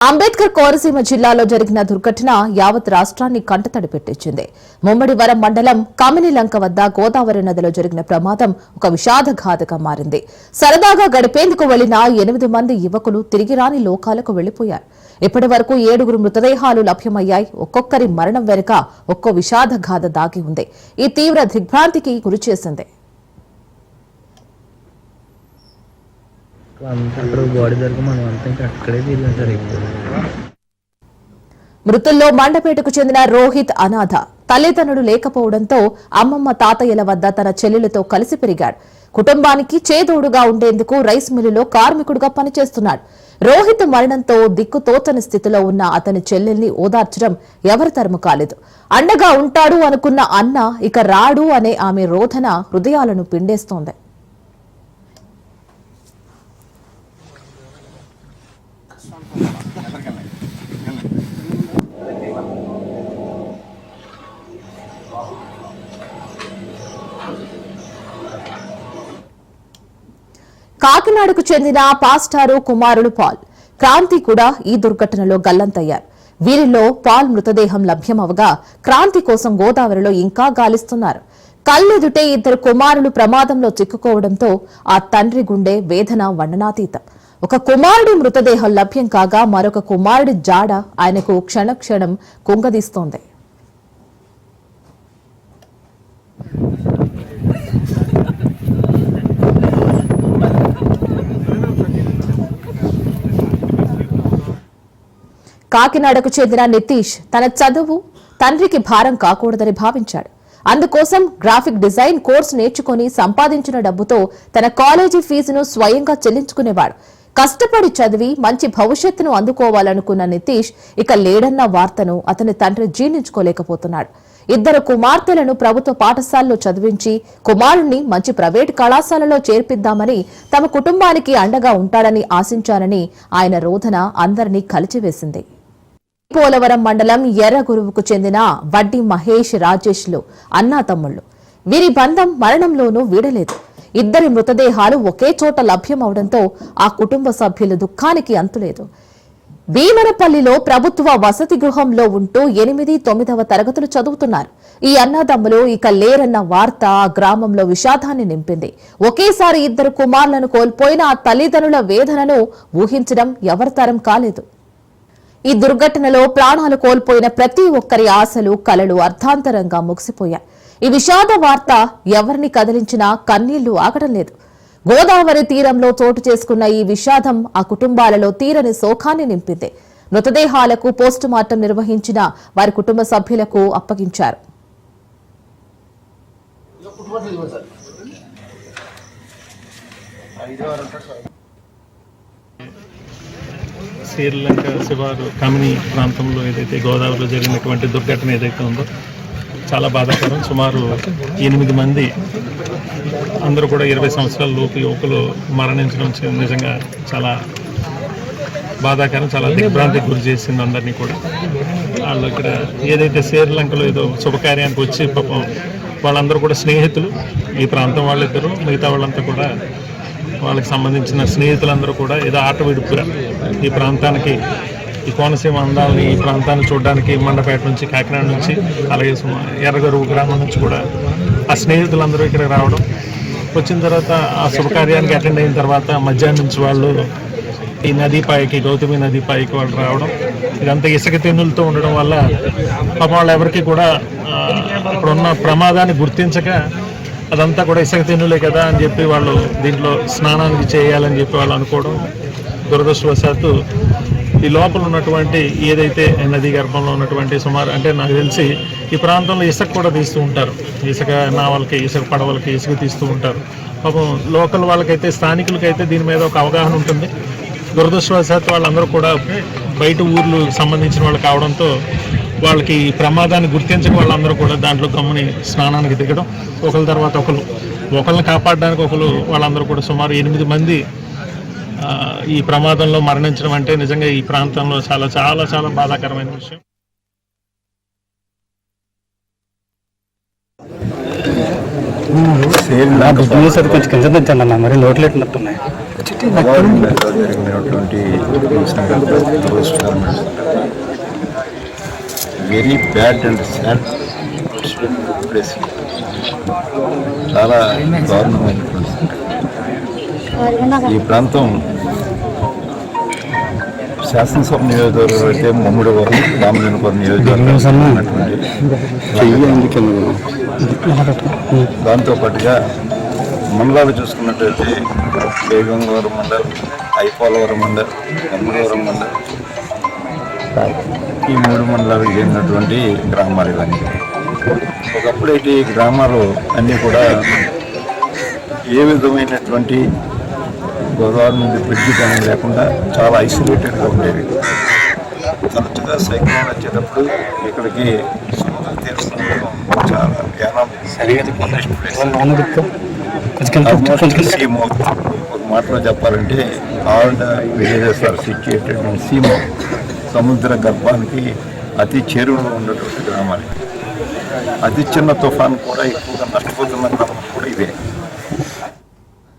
అంబేద్కర్ కోనసీమ జిల్లాలో జరిగిన దుర్ఘటన యావత్ రాష్ట్రాన్ని కంటతడి పెట్టించింది. ముమ్మడివరం మండలం కమినిలంక వద్ద గోదావరి నదిలో జరిగిన ప్రమాదం ఒక విషాదఘాతగా మారింది. సరదాగా గడిపేందుకు వెళ్లిన 8 మంది యువకులు తిరిగి రాని లోకాలకు వెళ్లిపోయారు. ఇప్పటి వరకు 7 మృతదేహాలు లభ్యమయ్యాయి. ఒక్కొక్కరి మరణం వెనుక ఒక్కో విషాదగాథ దాగి ఉంది. ఈ తీవ్ర దిగ్భ్రాంతికి గురిచేసింది. మృతుల్లో మండపేటకు చెందిన రోహిత్ అనాథ. తల్లిదండ్రులు లేకపోవడంతో అమ్మమ్మ తాతయ్యల వద్ద తన చెల్లెలతో కలిసి పెరిగాడు. కుటుంబానికి చేదోడుగా ఉండేందుకు రైస్ మిల్లులో కార్మికుడిగా పనిచేస్తున్నాడు. రోహిత్ మరణంతో దిక్కుతోచని స్థితిలో ఉన్న అతని చెల్లెల్ని ఓదార్చడం ఎవరి తరము కాలేదు. అండగా ఉంటాడు అనుకున్న అన్న ఇక రాడు అనే ఆమె రోదన హృదయాలను పిండేస్తోంది. కాకినాడకు చెందిన పాస్టారు కుమారుడు పాల్, క్రాంతి కూడా ఈ దుర్ఘటనలో గల్లంతయ్యారు. వీరిలో పాల్ మృతదేహం లభ్యమవగా క్రాంతి కోసం గోదావరిలో ఇంకా గాలిస్తున్నారు. కళ్ళెదుటే 2 కుమారులు ప్రమాదంలో చిక్కుకోవడంతో ఆ తండ్రి గుండె వేదన వర్ణనాతీతం. ఒక కుమారుడి మృతదేహం లభ్యం కాగా మరొక కుమారుడి జాడ ఆయనకు క్షణక్షణం కుంగదీస్తోంది. కాకినాడకు చెందిన నితీష్ తన చదువు తండ్రికి భారం కాకూడదని భావించాడు. అందుకోసం గ్రాఫిక్ డిజైన్ కోర్సు నేర్చుకుని సంపాదించిన డబ్బుతో తన కాలేజీ ఫీజును స్వయంగా చెల్లించుకునేవాడు. కష్టపడి చదివి మంచి భవిష్యత్తును అందుకోవాలనుకున్న నితీష్ ఇక లేడన్న వార్తను అతని తండ్రి జీర్ణించుకోలేకపోతున్నాడు. 2 కుమార్తెలను ప్రభుత్వ పాఠశాలలో చదివించి కుమారుణ్ణి మంచి ప్రైవేటు కళాశాలలో చేర్పిద్దామని, తమ కుటుంబానికి అండగా ఉంటాడని ఆశించానని ఆయన రోదన అందరినీ కలిచివేసింది. పోలవరం మండలం ఎర్రగురువుకు చెందిన వడ్డీ మహేష్, రాజేష్లు అన్నా తమ్ముళ్లు. వీరి బంధం మరణంలోనూ వీడలేదు. 2 మృతదేహాలు ఒకే చోట లభ్యమవడంతో ఆ కుటుంబ సభ్యుల దుఃఖానికి అంతులేదు. భీమనపల్లిలో ప్రభుత్వ వసతి గృహంలో ఉంటూ 8, 9వ తరగతులు చదువుతున్నారు. ఈ అన్నదమ్ములు ఇక లేరన్న వార్త ఆ గ్రామంలో విషాదాన్ని నింపింది. ఒకేసారి 2 కుమారులను కోల్పోయిన ఆ తల్లిదండ్రుల వేదనను ఊహించడం ఎవరి తరం కాలేదు. ఈ దుర్ఘటనలో ప్రాణాలు కోల్పోయిన ప్రతి ఒక్కరి ఆశలు, కలలు అర్థాంతరంగా ముగిసిపోయాయి. ఈ విషాద వార్త ఎవరిని కదిలించినా కన్నీళ్లు ఆగడం లేదు. గోదావరి తీరంలో చోటు చేసుకున్న ఈ విషాదం ఆ కుటుంబాలలో తీరని శోకాన్ని నింపింది. మృతదేహాలకు పోస్టుమార్టం నిర్వహించిన వారి కుటుంబ సభ్యులకు అప్పగించారు. శ్రీలంక శివారు కమిని ప్రాంతంలో ఏదైతే గోదావరిలో జరిగినటువంటి దుర్ఘటన ఏదైతే ఉందో చాలా బాధాకరం. సుమారు 8 మంది అందరూ కూడా 20 సంవత్సరాల లోపు యువకులు మరణించడం నిజంగా చాలా బాధాకరం. చాలా దిగ్భ్రాంతికి గురి చేసింది అందరినీ కూడా. వాళ్ళు ఇక్కడ ఏదైతే శ్రీలంకలో ఏదో శుభకార్యానికి వచ్చి పాపం వాళ్ళందరూ కూడా స్నేహితులు, ఈ ప్రాంతం వాళ్ళిద్దరూ, మిగతా వాళ్ళంతా కూడా వాళ్ళకి సంబంధించిన స్నేహితులందరూ కూడా ఏదో ఆట విడుపుగా ఈ ప్రాంతానికి, ఈ కోనసీమ అందాలని ఈ ప్రాంతాన్ని చూడడానికి మండపేట నుంచి, కాకినాడ నుంచి, అలాగే ఎర్రగరువు గ్రామం నుంచి కూడా ఆ స్నేహితులందరూ ఇక్కడ రావడం, వచ్చిన తర్వాత ఆ శుభకార్యానికి అటెండ్ అయిన తర్వాత మధ్యాహ్నం నుంచి వాళ్ళు ఈ నదీపాయికి, గౌతమి నదీపాయికి వాళ్ళు రావడం, ఇదంతా ఇసుక తెన్నులతో ఉండడం వల్ల పాపం వాళ్ళు ఎవరికి కూడా అక్కడున్న ప్రమాదాన్ని గుర్తించక అదంతా కూడా ఇసుక తెన్నులే కదా అని చెప్పి వాళ్ళు దీంట్లో స్నానానికి చేయాలని చెప్పి వాళ్ళు అనుకోవడం. దురదృష్టవశాత్తు ఈ లోపల ఉన్నటువంటి ఏదైతే నదీ గర్భంలో ఉన్నటువంటి సుమారు, అంటే నాకు తెలిసి ఈ ప్రాంతంలో ఇసుక కూడా తీస్తూ ఉంటారు. ఇసుక నావలకి, ఇసుక పడవలకి ఇసుక తీస్తూ ఉంటారు. పాపం లోకల్ వాళ్ళకైతే, స్థానికులకైతే దీని మీద ఒక అవగాహన ఉంటుంది. దురదృష్టవశాత్తు వాళ్ళందరూ కూడా బయట ఊర్లు సంబంధించిన వాళ్ళు కావడంతో వాళ్ళకి ఈ ప్రమాదాన్ని గుర్తించక వాళ్ళందరూ కూడా దాంట్లో గమ్ముని స్నానానికి దిగడం, ఒకరి తర్వాత ఒకరిని కాపాడడానికి వాళ్ళందరూ కూడా సుమారు 8 మంది ఈ ప్రమాదంలో మరణించడం అంటే నిజంగా ఈ ప్రాంతంలో చాలా చాలా చాలా బాధాకరమైన విషయం. కొంచెం కింద తెచ్చాను మరి లోట్లెట్టినట్టున్నాయి. జరిగినటువంటి very bad and sad place. చాలా దారుణమైనటువంటి ఈ ప్రాంతం శాసనసభ నియోజకవర్గం అయితే ముమ్మడివరం రామలింగపురం నియోజకవర్గం దాంతోపాటుగా మండలాలు చూసుకున్నట్టయితే బేగంగవరం మండలం, ఐపోలవరం మండలం, ముమ్మడివరం మండలం, ఈ 3 మండలాలకు చెందినటువంటి గ్రామాలు ఇవన్నీ. ఒకప్పుడైతే ఈ గ్రామాలు అన్నీ కూడా ఏ విధమైనటువంటి గోదావరి నుండి బ్రిడ్జి కానీ లేకుండా చాలా ఐసోలేటెడ్గా ఉండేవి. తరచుగా సైక్లోన్ వచ్చేటప్పుడు ఇక్కడికి సముద్ర తీరం చాలా ఒక మాటలో చెప్పాలంటే all the villages are situated in sea mouth, సముద్ర గర్భానికి అతి చేరువలో ఉన్నటువంటి గ్రామాలు. అతి చిన్న తుఫాను కూడా ఎక్కువగా నష్టపోతున్న